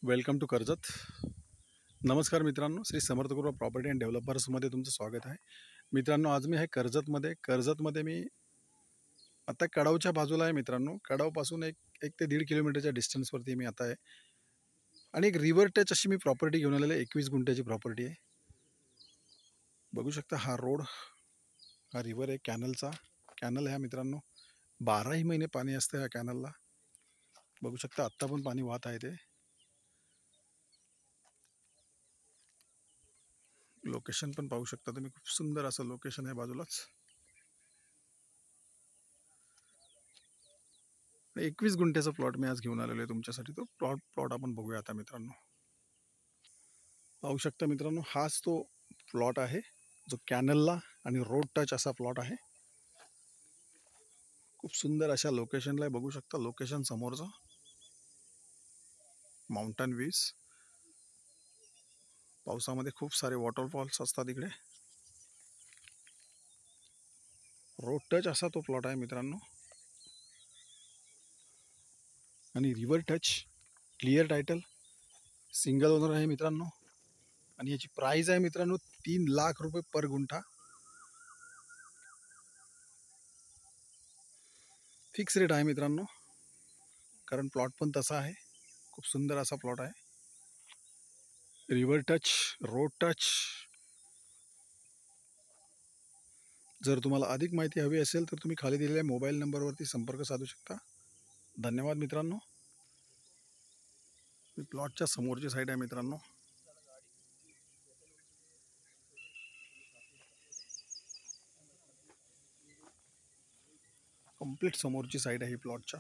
Welcome to Karjat. नमस्कार मित्रांनो, Shri समर्थगुरू property and डेव्हलपर्समध्ये तुमचं स्वागत आहे. मित्रांनो, आज मी आहे कर्जतमध्ये मी आता कडावच्या बाजूला आहे. मित्रांनो, कडावपासून एक 1 ते 1.5 किलोमीटरच्या डिस्टन्सवरती मी आता आहे आणि एक रिव्हर टच अशी मी प्रॉपर्टी घेऊन आलेली आहे. 21 गुंठ्याची प्रॉपर्टी आहे. बघू शकता हा रोड, हा रिव्हर आहे, कॅनल आहे मित्रांनो. 12ही महिने पाणी असतं ह्या कॅनलला. बघू शकता आत्ता पण पाणी वाहत आहे. ते लोकेशन पण पाहू शकता तुम्ही, खूप सुंदर असं लोकेशन आहे बाजूलाच. 21 गुंठ्याचा प्लॉट मी आज घेऊन आलेलो आहे तुमच्यासाठी. तो प्लॉट आपण बघूया आता मित्रांनो. पाहू शकता मित्रांनो, हाच तो प्लॉट आहे जो कॅनलला आणि रोड टच असा प्लॉट आहे. खूप सुंदर अशा लोकेशनला आहे. बघू शकता लोकेशन समोरचं माउंटन व्ह्यूज. पावसामध्ये खूप सारे वॉटरफॉल्स असतात इकडे. रोड टच असा तो प्लॉट आहे मित्रांनो आणि river touch, clear title, single owner आहे मित्रांनो. आणि याची प्राइस आहे मित्रांनो 3 लाख रुपये पर गुंठा. फिक्स रेट आहे मित्रांनो, कारण प्लॉट पण तसा आहे. खूप सुंदर असा प्लॉट आहे. River touch, road touch. जर तुम्हाला अधिक माहिती हवी असेल तर तुम्ही खाली दिलेल्या मोबाईल नंबरवरती संपर्क साधू शकता. धन्यवाद मित्रांनो. प्लॉटच्या समोरची साईड आहे मित्रांनो. कंप्लीट समोरची साईड आहे ही प्लॉटच्या.